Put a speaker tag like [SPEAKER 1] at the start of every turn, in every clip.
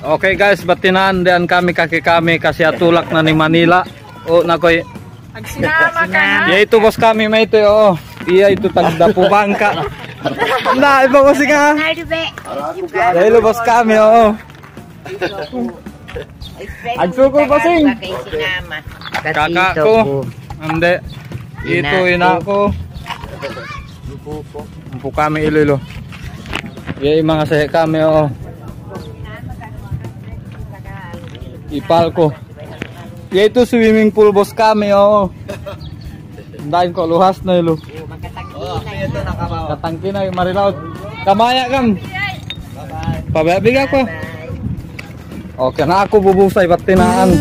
[SPEAKER 1] Okay guys, batinaan diyan kami kami kasi atulak na ni Manila. O nakoy.
[SPEAKER 2] Agsinama ka ha.
[SPEAKER 1] Ya itu bos kami may ito oh. Iya itu tagda po bangka. Na iba bos ka. Ya ilo bos kami oh. Agsukol basing. Kakak ko. Ande. Itu ina ko. Umpo kami ilo. Ya mga sahe kami oh. Ipal ko. Ya itu swimming pool bos kami oh. Dain ko luhas na ilo. Katangki na marilaut. Kamaya kam. Pababig ako. Okay na ako bubusay batinaan.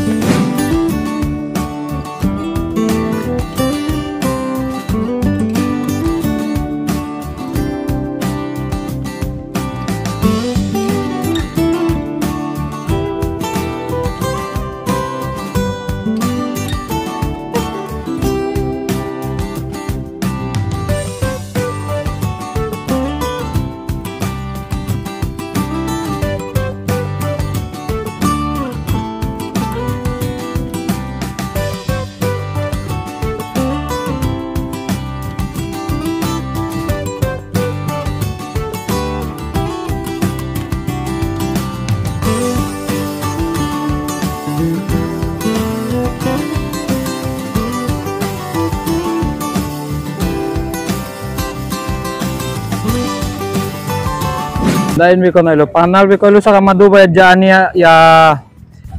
[SPEAKER 1] Dahil mi ko na ilo, panal mi ko ilo sa kamadubay dyan ya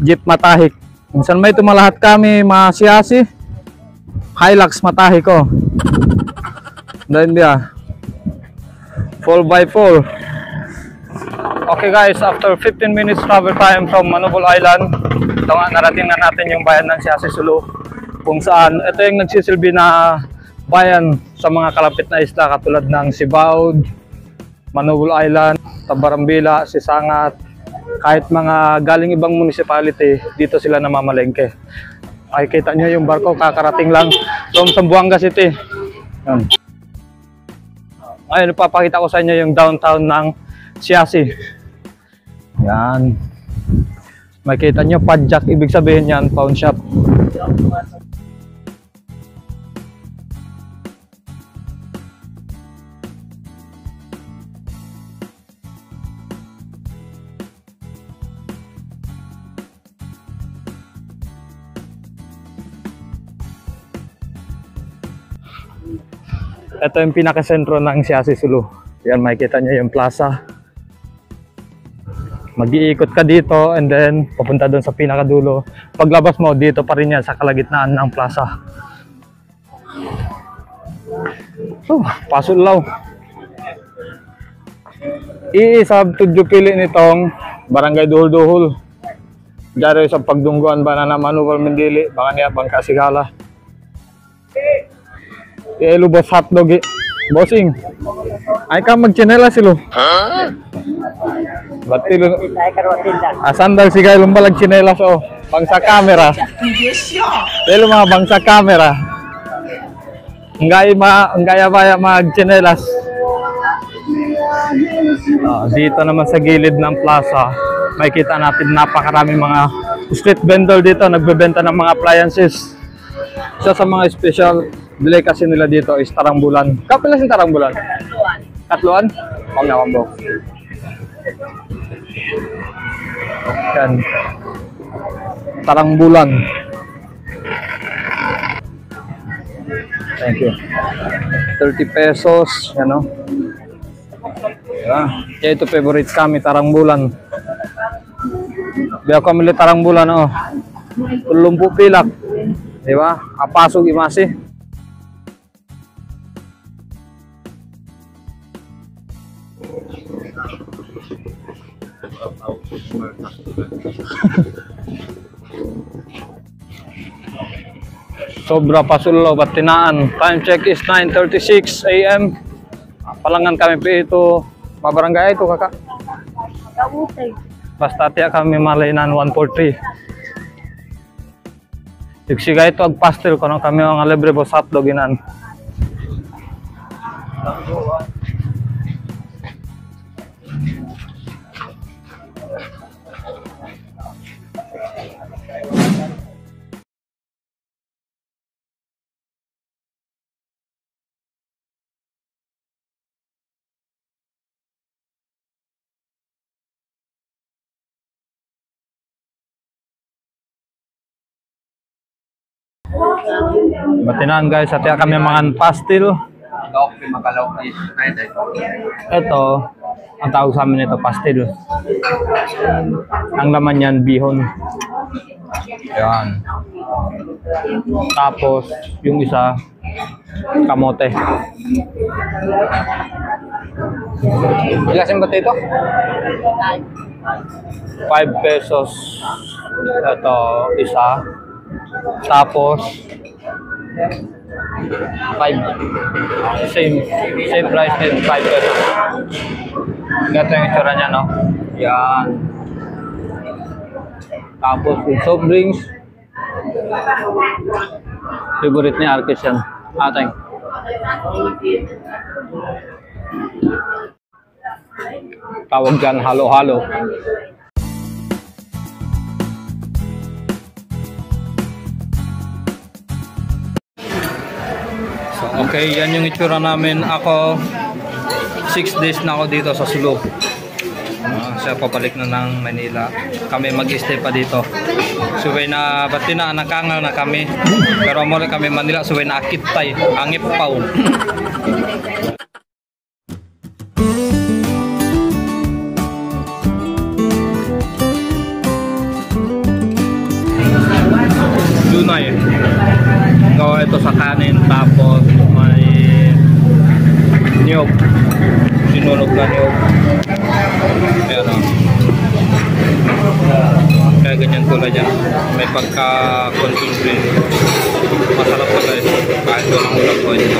[SPEAKER 1] jeep matahik. Minsan may tumalahat kami masiyasi, Hilux matahik ko. Dahil dia 4x4. Okay guys, after 15 minutes travel time from Manubol Island, ito nga narating na natin yung bayan ng Siyasi Sulu. Kung saan, ito yung nagsisilbi na bayan sa mga kalapit na isla katulad ng Sibaud, Manubol Island, Tabarambila, Sisangat, kahit mga galing ibang municipality, dito sila namamalengke. Ay kita nyo yung barko, kakarating lang from Zamboanga City. Yan. Ngayon, ipapakita ko sa inyo yung downtown ng Siyasi. Yan. Makita nyo, padjak, ibig sabihin yan, pawn shop. Ito yung pinakasentro ng Siyasi Sulu. Yan, makikita nyo yung plaza. Mag-iikot ka dito and then papunta doon sa pinakadulo. Paglabas mo, dito pa rin yan sa kalagitnaan ng plaza. So, Pasulaw. Iisab tudyo pili nitong Barangay Duhul-Duhul. Diyan sa pagdungguan ba na Manubol Mindili, baka niya Bangka Sigala. Ilo boss hotdog bossing. Ay ka magchinela silo. Batilo. Asandal si kayo lumbalag chinelas oh. Bangsa camera. Ilo mga bangsa camera. Enggaya baya magchinelas. Dito naman sa gilid ng plaza, makikita natin napakaraming mga street vendor dito nagbebenta ng mga appliances. Isa sa mga special bili kasi nila dito is tarangbulan. Kapila sin tarangbulan? Katluan? Huwag na kambo. Yan. Tarangbulan. Thank you. 30 pesos. Yan o. Kaya ito favorite kami, tarangbulan. Biya kami ulit tarangbulan o. Tulumpu pilak. Diba? Apasok imasi. Sobra Pasulaw, Batinaan. Time check is 9:36 AM. Palangan kami po ito. Mabarangay ito kakak. Basta tiya kami malainan 143. Igsiga ito ag pastel kono kami ang libre bo hotdog inan. Batinan guys, at kami mga pastil. Ito, ang tawag sa amin ito, pastil. Ang laman yan, bihon. Ayan. Tapos, yung isa, kamote. Ilasin ba ito? 5 pesos. Ito, isa. Tapos, 5. Same price din, 5 pesos. Ganito yung itsura niya, no? Yan. Tapos, with soft drinks. Favorite ni Arquez yan. Ateng. Tawag dyan, halo-halo. So, okay, yan yung itsura namin. Ako, 6 days na ako dito sa Sulu. Siya papalik na ng Manila. Kami mag-stay pa dito. Suway na batina, nakangal na kami. Pero muli kami Manila, suway na akitay, angip paw. Dunay. Gawa ito sa kanin, tapos may niyog. Sinunog na niyog. Ayan o. Kaya ganyan tulad yan. May pagka-concentrate. Masarap na guys. Kahit walang ulam po ito.